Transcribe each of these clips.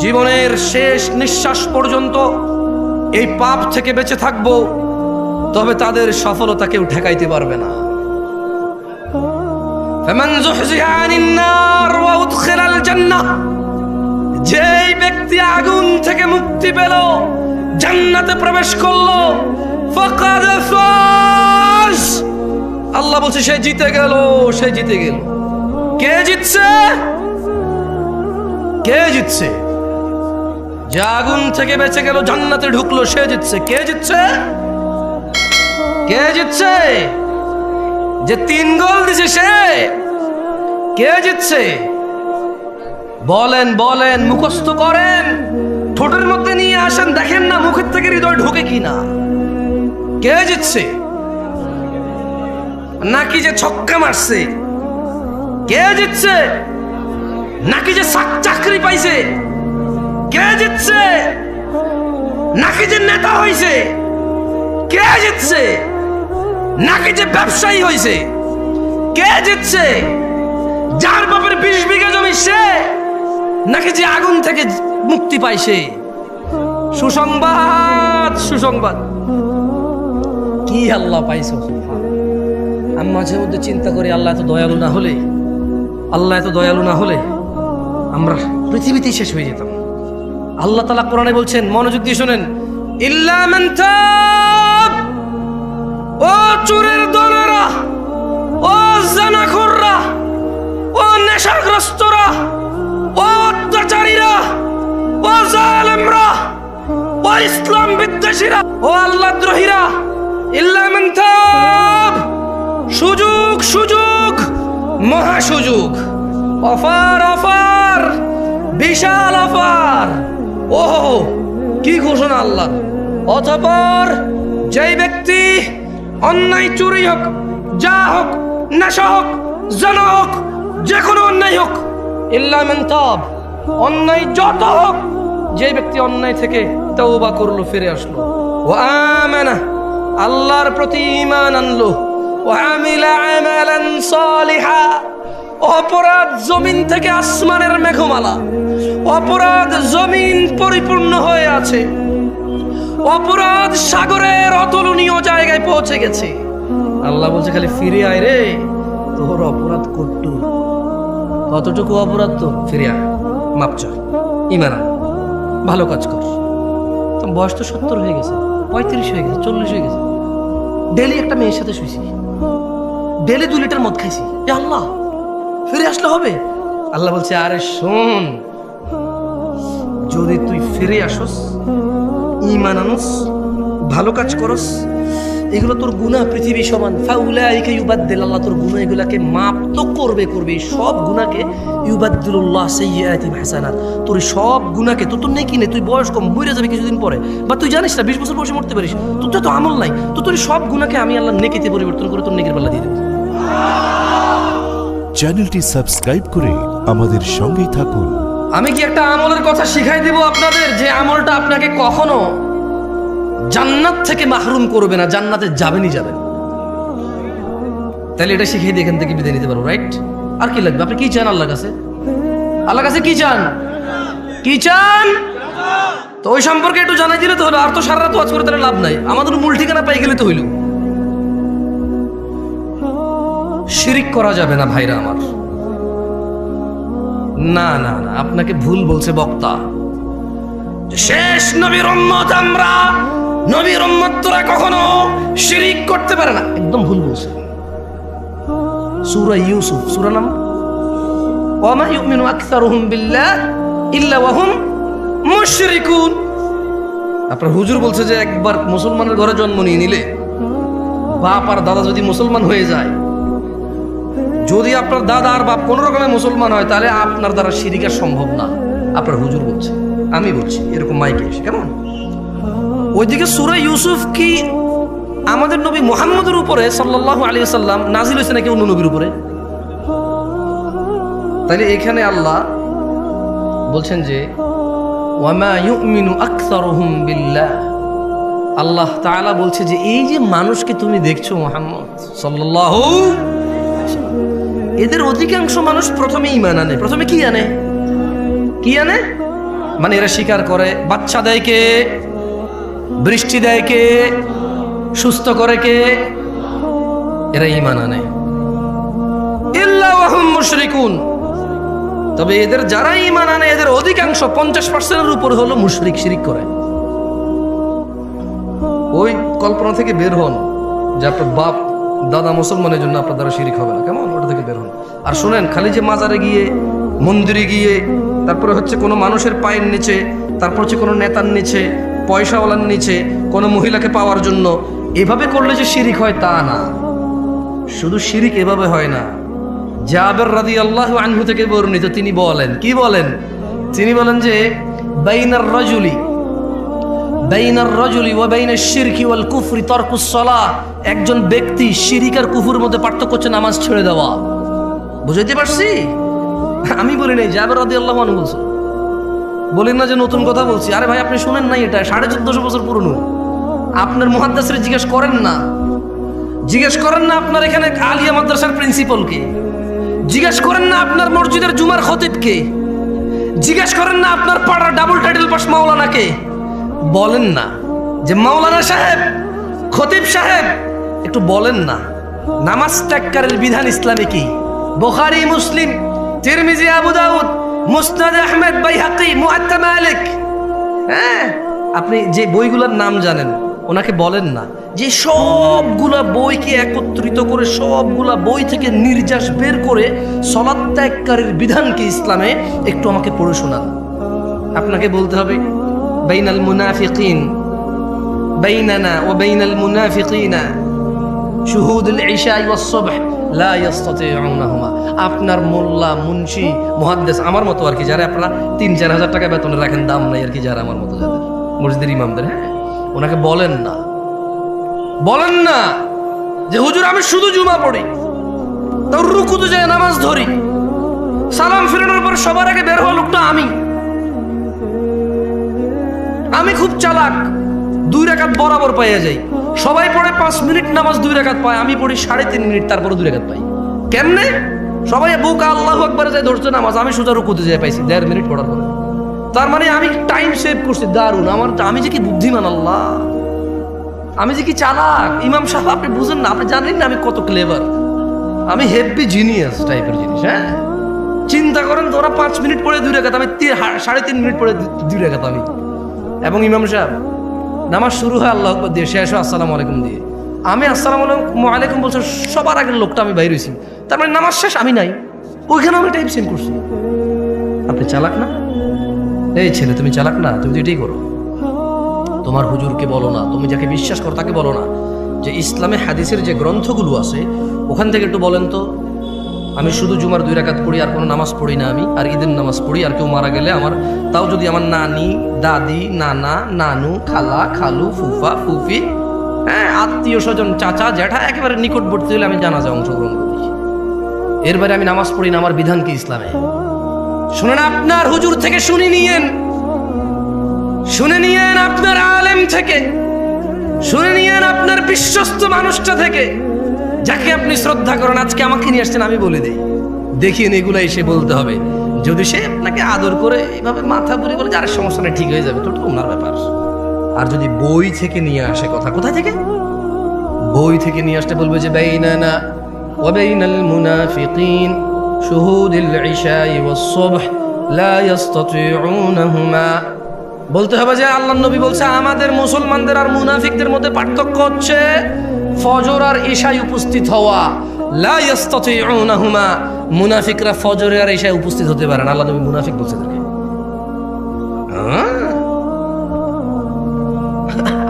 জীবনের শেষ নিঃশ্বাস পর্যন্ত এই পাপ থেকে বেঁচে থাকবো, তবে তাদের সফলতা কেউ ঠেকাইতে পারবে না। ফামান যুহজিহা আনিন নার ওয়া উদখিলাল জান্নাহ, যেই ব্যক্তি আগুন থেকে মুক্তি পেল, জান্নাতে প্রবেশ করলো, ফাকাদ ফাজ, আল্লাহ বলছে সে জিতে গেল, সে জিতে গেল। কে জিতছে? কে জিতছে? যে আগুন থেকে বেঁচে গেল, জান্নাতে ঢুকলো, সে জিতছে। কে জিতছে? কে জিতছে? যে 3 গোল দিছে সে? কে জিতছে? বলেন বলেন, মুখস্থ করেন, ঠোঁটের মধ্যে নিয়ে আসেন, দেখেন না মুখের থেকে হৃদয় ঢোকে কিনা। কে জিতছে? নাকি যে ছক্কা মারছে? কে জিতছে? নাকি যে চাকরি পাইছে? কে জিতছে? নাকি যে নেতা হইছে? কে জিতছে? নাকি যে ব্যবসায়ী হইছে? কে জিতছে? যার বাপের 20 বিঘা জমি সে, নাকি যে আগুন থেকে মুক্তি পাইছে? সুসংবাদ, সুসংবাদ। কি আল্লাহ পাইছো? আমি মাঝে মধ্যে চিন্তা করি, আল্লাহ এত দয়ালু না হলে, আল্লাহ এত দয়ালু না হলে আমরা পৃথিবীতেই শেষ হয়ে যেতাম। আল্লাহ তাআলা কোরআনে বলছেন, মনোযোগ দিয়ে শুনেন, ইল্লা মান তাব, ও চোরের দলেরা, ও জানাখোররা, ও নেশাগ্রস্তরা, ও অত্যাচারীরা, ও জালেমরা, ও ইসলাম বিদ্বেষীরা, ও আল্লাহদ্রোহীরা, ইল্লা মান তাব, সুযোগ, সুযোগ, মহা সুযোগ, অফার, অফার, বিশাল অফার। ওহো, কি ঘোষণা আল্লাহ! অতঃপর যেই ব্যক্তি অন্যায়, চুরি হোক, যা হোক, নেশা হোক, জানা হোক, যে কোনো অন্যায় হোক, ইল্লা মান তাব, অন্যায় যত হোক, যে ব্যক্তি অন্যায় থেকে তওবা করলো, ফিরে আসলো, ওয়া আমানা, আল্লাহর প্রতি ঈমান আনলো, ওয়া আমিলা আমালান সালিহা, অপরাধ জমিন থেকে আসমানের মেঘমালা, অপরাধ জমিন পরিপূর্ণ হয়ে আছে, অপরাধ সাগরের অতুলনীয় জায়গায় পৌঁছে গেছে। আল্লাহ বলছে খালি ফিরে আয় রে, তোর অপরাধ কতটুকু অপরাধ, তো ফিরে আয়, মাপ চা, ঈমান আন, ভালো কাজ কর। বয়স তো 70 হয়ে গেছে, 35 হয়ে গেছে, 40 হয়ে গেছে, ডেলি একটা মেয়ের সাথে শুয়েছি, ডেলি 2 লিটার মদ খাইছি, আল্লাহ ফিরে আসলে হবে? আল্লাহ বলছে, আরে শোন, যদি তুই ফিরে আসস, ঈমান আনস, ভালো কাজ করস, এগুলো তোর গুনাহ পৃথিবী সমান, ফাউলাইকা ইউবাদদিল, আল্লাহ তোর গুনাহ এগুলাকে মাপ তো করবে, সব গুনাহকে, ইউবাদদিলুল্লাহ সাইয়্যাতিহিম হাসানাত, তোর সব গুনাহকে, তোর নেকি নেই, তুই বয়স কম, মরে যাবে কিছুদিন পরে, বা তুই জানিস না 20 বছর বয়সে মরতে পারিস, তোর তো আমল নাই, তোর সব গুনাহকে আমি আল্লাহ নেকিতে পরিবর্তন করে তোর নেকির পাল্লা দিয়ে দেব। চ্যানেলটি সাবস্ক্রাইব করে আমাদের সঙ্গেই থাকুন। আমি কি একটা আমলের কথা শিখাই দেব আপনাদের, যে আমলটা আপনাকে কখনো জান্নাত থেকে মাহরুম করবে না, জান্নাতে যাবেনই যাবেন। তাহলে এটা শিখিয়ে দিয়ে এখান থেকে বিদায় নিতে পারবো, রাইট? আর কি লাগবে? আপনি কি চান আল্লাহর কাছে? আল্লাহর কাছে কি চান? কি চান? তো ওই সম্পর্কে একটু জানাই দিলে তো হলো, আর তো সারা রাত ওয়াজ করে তাহলে লাভ নাই, আমাদের মূল ঠিকানা পাই গেলে তো হইল। শিরিক করা যাবে না ভাইরা আমার। না না না, আপনাকে ভুল বলছে বক্তা। শেষ নবীর উম্মত আমরা, নবীর উম্মত তোরা কখনো শিরিক করতে পারে না, একদম ভুল বলছে। সূরা ইউসুফ, সূরা নাম ওয়া মা ইউমিনু আকসারুহুম বিল্লাহ ইল্লা ওয়া হুম মুশরিকুন। আপনার হুজুর বলছে যে একবার মুসলমানের ঘরে জন্ম নিয়ে নিলে, বাপ আর দাদা যদি মুসলমান হয়ে যায়, যদি আপনার দাদা আর বাপ কোন রকমের মুসলমান হয়, তাহলে আপনার দ্বারা শিরিক আর সম্ভব না। আপনার হুজুর বলছে, আমি বলছি, এরকম মাইকে এসে, কেমন? ওইদিকে সূরা ইউসুফ কি আমাদের নবী মুহাম্মদের উপরে সাল্লাল্লাহু আলাইহি ওয়াসাল্লাম নাজিল হয়েছে নাকি অন্য নবীর উপরে? তাইলে এখানে আল্লাহ বলছেন যে ওয়া মা ইউমিনু আকসারুহুম বিল্লাহ, আল্লাহ তাআলা বলছে যে এই যে মানুষকে তুমি দেখছো মুহাম্মদ সাল্লাল্লাহু, এদের অধিকাংশ মানুষ প্রথমে ঈমান আনে। প্রথমে কি আনে? কি আনে? মানে এরা স্বীকার করে বাচ্চা দেয় কে, বৃষ্টি দেয় কে, সুস্থ করে কে? এরা ঈমান আনে। ইল্লা ওয়াহুম মুশরিকুন, তবে এদের যারা ঈমান আনে এদের অধিকাংশ 50%-এর উপর হলো মুশরিক, শিরিক করে। ওই কল্পনা থেকে বের হন যে আপনার বাপ দাদা মুসলমানের জন্য আপনার দ্বারা শিরিক হবে না, কেমন? ওটা থেকে বের হন। আর শুনেন, খালি যে মাজারে গিয়ে, মন্দিরে গিয়ে, তারপরে হচ্ছে কোনো মানুষের পায়ের নিচে, তারপর হচ্ছে কোনো নেতার নিচে, পয়সাওয়ালার নিচে, কোনো মহিলাকে পাওয়ার জন্য এভাবে করলে যে শিরিক হয় তা না। শুধু শিরিক এভাবে হয় না। জাবের রাদিয়াল্লাহু আনহু থেকে বর্ণিত, তিনি বলেন, কি বলেন? তিনি বলেন যে বাইনার রাজুলি ওয়া বাইনাশ শিরকি ওয়াল কুফরি তারকুস সালাহ, একজন ব্যক্তি শিরিক আর কুফরের মধ্যে পার্থক্য হচ্ছে নামাজ ছেড়ে দেওয়া। বুঝাইতে পারছি? আমি বলি নাই, জাবের রাদিয়াল্লাহু আনহু বলছেন। বলেন না যে নতুন কথা বলছি। আরে ভাই, আপনি শুনেন নাই, এটা 1450 বছর পুরনো। আপনার মুহাদ্দিসরে জিজ্ঞেস করেন না, আপনার এখানে আলিয়া মাদ্রাসার প্রিন্সিপালকে, জিজ্ঞেস করেন না আপনার মসজিদের জুমার খতিবকে, জিজ্ঞেস করেন না আপনার পাড়ার ডাবল টাইটেল পাস মাওলানাকে। বলেন না যে মাওলানা সাহেব, খতিব সাহেব, একটু বলেন না নামাজ ত্যাগকারীর বিধান ইসলামে কি? বুখারী, মুসলিম, তিরমিজি, আবু দাউদ, মুসনাদ আহমদ, বাইহাকি, মুআত্তা মালিক, হ্যাঁ, আপনি যে বইগুলোর নাম জানেন ওনাকে বলেন না যে সবগুলা বইকে একত্রিত করে, সবগুলা বই থেকে নির্যাস বের করে সালাত ত্যাগকারীর বিধানকে ইসলামে একটু আমাকে পড়ে শোনান। আপনাকে বলতে হবে বাইনাল মুনাফিকিন, বাইনানা ওয়া বাইনাল মুনাফিকিনা শুহুদুল ইশা ওয়াস সুবহ লা ইস্তাতিউনাহুমা। আপনার মোল্লা, মুন্সি, মুহাদ্দিস আমার মতো আর কি, যারা আপনারা 3-4 হাজার টাকা বেতনে রাখেন, দাম নাই আর কি, যারা আমার মতো, যাদের মসজিদের ইমামদের, হ্যাঁ, ওনাকে বলেন না যে হুজুর আমি শুধু জুমা পড়ি, তাও রুকুতে যায় নামাজ ধরি, সালাম ফিরানোর পর সবার আগে বের হওয়া লোকটা আমি খুব চালাক, 2 রাকাত বরাবর পাইয়া যাই। সবাই পড়ে 5 মিনিট নামাজ 2 রাকাত পায়, আমি পড়ি 3.5 মিনিট, তারপরে 2 রাকাত পাই। কেমনে? সবাই বুকা আল্লাহু আকবার যায় ধরছে নামাজ, আমি সোজা রুকুতে যাই পাইছি 1.5 মিনিট পড়ার পরে। তার মানে আমি টাইম সেভ করছি, দারুণ। আমি যে কি বুদ্ধিমান, আল্লাহ, আমি যে কি চালাক। ইমাম সাহেব, আপনি বুঝেন না, আপনি জানেন না আমি কত ক্লেভার, আমি হেভি জিনিয়াস টাইপের জিনিস। হ্যাঁ, চিন্তা করেন, তোরা 5 মিনিট পড়ে 2 রাকাত, আমি 3.5 মিনিট পড়ে 2 রাকাত আমি। এবং ইমাম সাহেব নামাজ শুরু হয় আল্লাহু আকবার দিয়ে, শেষ হয় আসসালামু আলাইকুম দিয়ে। আমি আসসালামু আলাইকুম বলছি, সবার আগের লোকটা আমি বাইরে হয়েছি, তার মানে নামাজ শেষ, আমি নাই ওইখানে, আমি টাইম সেভ করছি। আপনি চালাক না? এই ছেলে, তুমি চালাক না? তুমি তো এটাই করো। তোমার হুজুরকে বলো না, তুমি যাকে বিশ্বাস করো তাকে বলো না যে ইসলামে হাদিসের যে গ্রন্থগুলো আছে ওখান থেকে একটু বলেন তো, আমি শুধু জুমার 2 রাকাত পড়ি, আর কোনো নামাজ পড়ি না আমি, আর ঈদের নামাজ পড়ি, আর কেউ মারা গেলে আমার, তাও যদি আমার নানি, দাদি, নানা, নানু, খালা, খালু, ফুফা, ফুফি, হ্যাঁ, আত্মীয় স্বজন, চাচা, জ্যাঠা, একেবারে নিকটবর্তী হলে আমি জানাজায় অংশগ্রহণ করি। এর বাইরে আমি নামাজ পড়ি না, আমার বিধান কি ইসলামে? শুনেন, আপনার হুজুর থেকে শুনে নিয়েন আপনার আলেম থেকে, শুনে নিয়েন আপনার বিশ্বস্ত মানুষটা থেকে, যাকে আপনি শ্রদ্ধা করেন। আজকে আমাকে নিয়ে আসছেন, আমি বলে দিই, দেখিয়ে এগুলো এসে বলতে হবে। যদি সে আপনাকে আদর করে এইভাবে মাথা বুড়ি বলে যার সমস্যা নেই, ঠিক হয়ে যাবে, তো ওনার ব্যাপার। আর যদি বই থেকে নিয়ে আসে কথা, কোথায় থেকে? বই থেকে নিয়ে আসতে বলবে যে বাইনানা ওয়া বাইনাল মুনাফিকিন শুহুদুল ইশা ওয়াস সুবহ লা ইস্তাতিউনাহুমা। বলতে হবে যে আল্লাহর নবী বলছে আমাদের মুসলমানদের আর মুনাফিকদের মধ্যে পার্থক্য হচ্ছে ফজর আর ইশায় উপস্থিত হওয়া। লা ইস্তাতিউনাহুমা, মুনাফিকরা ফজরে আর ইশায় উপস্থিত হতে পারে না। আল্লাহ নবী মুনাফিক বলছে তাদেরকে।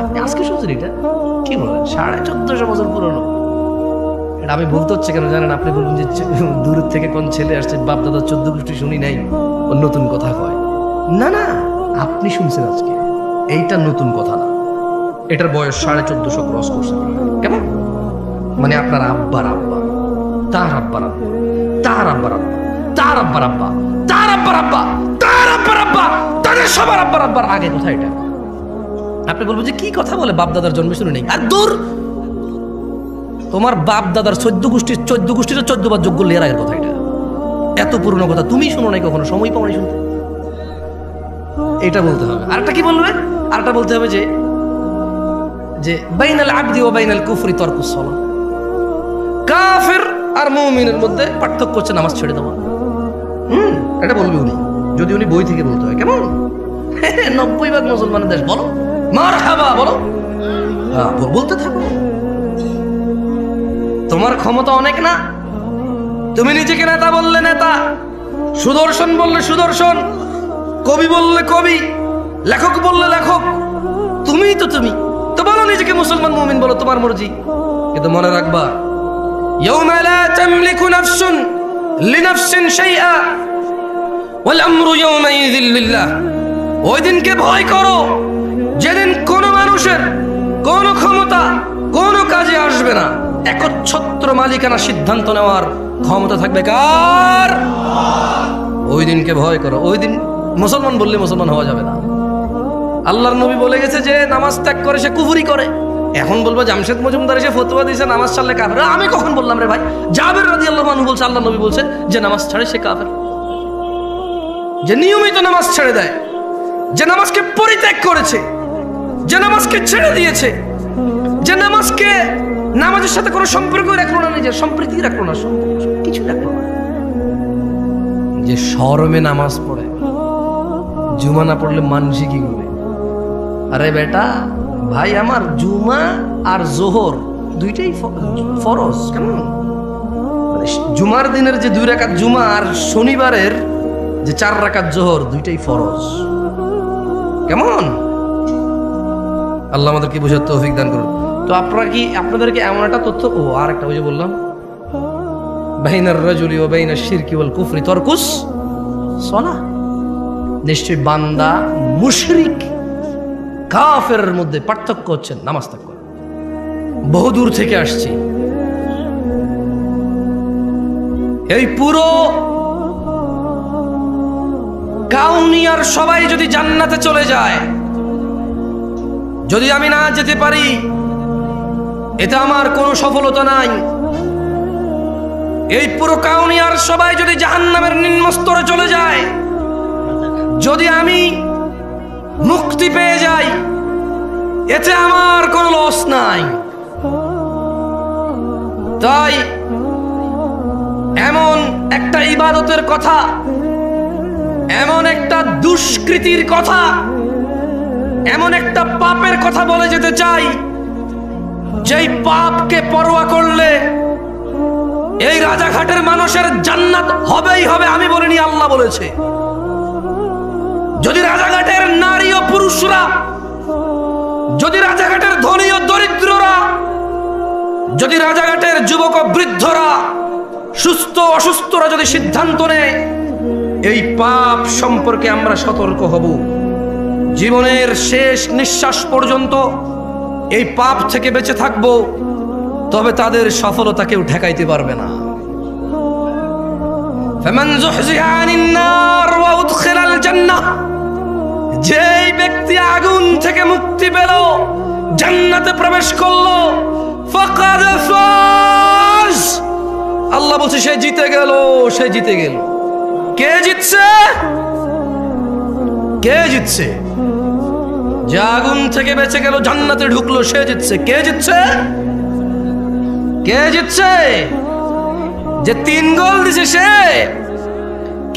আপনি আজকে শুনছেন এটা? কি বলেন? 1450 বছর পুরনো। এটা আমি বলতে হচ্ছে কেন জানেন? আপনি বলবেন যে দূর থেকে কোন ছেলে আসছে, বাপ দাদা 14 গোষ্ঠী শুনি নাই, ও নতুন কথা কয়। না না, আপনি শুনছেন আজকে, এইটা নতুন কথা না, এটার বয়স 1450 ক্রস করছে। কেমন? মানে আপনার আব্বার আব্বা, তার আব্বার আব্বা, তার আব্বার আব্বা, তার আব্বার আব্বা, তার আব্বার আব্বা, তার আব্বার আব্বা, তাদের সবার আব্বার আব্বার আগে কথা এটা। আপনি বলবেন যে কি কথা বলে, বাপ দাদার জন্মে শুনে নেই। আর দূর, তোমার বাপ দাদার 14 গোষ্ঠীর 14 বার যোগ্য লেয়ার আগের কথা এটা। এত পুরনো কথা তুমি শুনো নাই কখনো, সময় পাও নাই শুনতে। এটা বলতে হবে। আরেকটা কি বলবে? আরেকটা বলতে হবে যে যে বাইনাল আবদি ওয়া বাইনাল কুফরি তারকুস সালাহ, কাফের আর মুমিনের মধ্যে পার্থক্য হচ্ছে নামাজ ছেড়ে দেওয়া। এটা বলবে উনি, যদি উনি বই থেকে বলতে হয়। কেমন 90% মুসলমানের দেশ, বলো মারহাবা, বলো হ্যাঁ, বলতে থাকো। তোমার ক্ষমতা অনেক না, তুমি নিজেকে নেতা বললে নেতা, সুদর্শন বললে সুদর্শন, কবি বললে কবি, লেখক বললে লেখক, তুমিই তো তুমি তো বলো নিজেকে মুসলমান মুমিন বলো, তোমার মর্জি। কিন্তু মনে রাখবা, ইয়াউমা লা তামলিকু নাফসুন লিনাফসিন শাইআ ওয়াল আমরু ইয়াউমাইযিন লিল্লাহ। ওই দিনকে ভয় করো যেদিন কোন মানুষের কোন ক্ষমতা কোন কাজে আসবে না, একচ্ছত্র মালিকানা সিদ্ধান্ত নেওয়ার ক্ষমতা থাকবে কার? ওই দিনকে ভয় করো। ওই দিন মুসলমান বললে মুসলমান হওয়া যাবে না। আল্লাহর নবী বলে গেছে যে নামাজ ত্যাগ করে সে কুফরি করে। এখন বলবো জামশেদ মজুমদার এসে ফতোয়া দিয়েছে নামাজ ছাড়লে কাফের। আমি কখন বললাম রে ভাই? জাবের রাদিয়াল্লাহু আনহু বলছে আল্লাহর নবী বলছে যে নামাজ ছাড়ে সে কাফের। যে নিয়মিত নামাজ ছেড়ে দেয়, যে নামাজকে পরিত্যাগ করেছে, যে নামাজকে ছেড়ে দিয়েছে, যে নামাজকে নামাজের সাথে কোনো সম্পর্ক রাখলো না, নিজের সম্প্রীতি রাখলো না, কিছু রাখলো না, যে শরমে নামাজ পড়ে, জুমা না পড়লে মানসি কি করবে? আরে বেটা ভাই আমার, জুমা আর জোহর দুইটাই ফরজ। কেমন জুমার দিনের যে 2 রাকাত জুমা আর শনিবারের যে 4 রাকাত জোহর দুইটাই ফরজ। কেমন আল্লাহ আমাদেরকে বোঝার তৌফিক দান করুন। তো আপনাদেরকে এমন একটা তথ্য, ও আর একটা ওই যে বললাম বাইনার রাজুলি ওয়া বাইনাশ শিরকি ওয়াল কুফরি তারকুস সালাহ। নিশ্চয়ই বান্দা মুশরিক কাফেরের মধ্যে পার্থক্য হচ্ছে নামাজ ত্যাগ করা। বহু দূর থেকে আসছি, এই পুরো কাউনিয়ার সবাই যদি জান্নাতে চলে যায়, যদি আমি না যেতে পারি, এতে আমার কোনো সফলতা নাই। এই পুরো কাউনিয়ার সবাই যদি জাহান্নামের নিম্ন স্তরে চলে যায়, যদি আমি মুক্তি পেয়ে যাই, এতে আমার কোনো লস নাই। তাই এমন একটা ইবাদতের কথা, এমন একটা দুষ্কৃতির কথা, এমন একটা পাপের কথা বলে যেতে চাই, যেই পাপকে পরোয়া করলে এই রাজাঘাটের মানুষের জান্নাত হবেই হবে। আমি বলিনি, আল্লাহ বলেছে। যদি রাজাঘাটের নারী ও পুরুষরা, যদি রাজাঘাটের ধনী ও দরিদ্ররা, যদি রাজাঘাটের যুবক ও বৃদ্ধরা, সুস্থ অসুস্থরা যদি সিদ্ধান্ত নেয় এই পাপ সম্পর্কে আমরা সতর্ক হব, জীবনের শেষ নিঃশ্বাস পর্যন্ত এই পাপ থেকে বেঁচে থাকব, তবে তাদের সফলতা কেউ ঠেকাইতে পারবে না। ফামান যুহজিহা আনিন নার ওয়া উদখিলাল জান্নাহ, যেই ব্যক্তি আগুন থেকে মুক্তি পেল, জান্নাতে প্রবেশ করলো, ফাকাদ ফাজ, আল্লাহ বলছে সে জিতে গেল, সে জিতে গেল। কে জিতছে? কে জিতছে? যে আগুন থেকে বেঁচে গেল, জান্নাতে ঢুকলো, সে জিতছে। কে জিতছে? কে জিতছে? যে 3 গোল দিছে সে।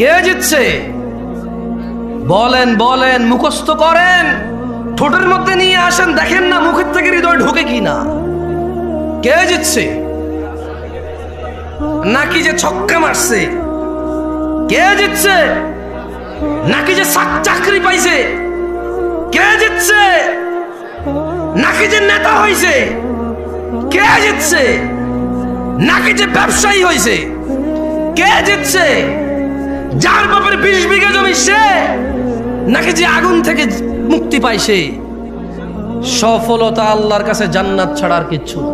কে জিতছে? বলেন বলেন, মুখস্থ করেন, ঠোঁটের মধ্যে নিয়ে আসেন, দেখেন না মুখের থেকে হৃদয় ঢোকে কিনা। কে জিতছে? নাকি যে ছক্কা মারছে? কে জিতছে? নাকি যে চাকরি পাইছে? কে জিতছে? নাকি যে নেতা হইছে? কে জিতছে? নাকি যে ব্যবসায়ী হইছে? কে জিতছে? যার বাপের 20 বিঘা জমি সে, নাকি যে আগুন থেকে মুক্তি পাইছে? সফলতা আল্লাহর কাছে জান্নাত ছাড়া আর কিচ্ছু না।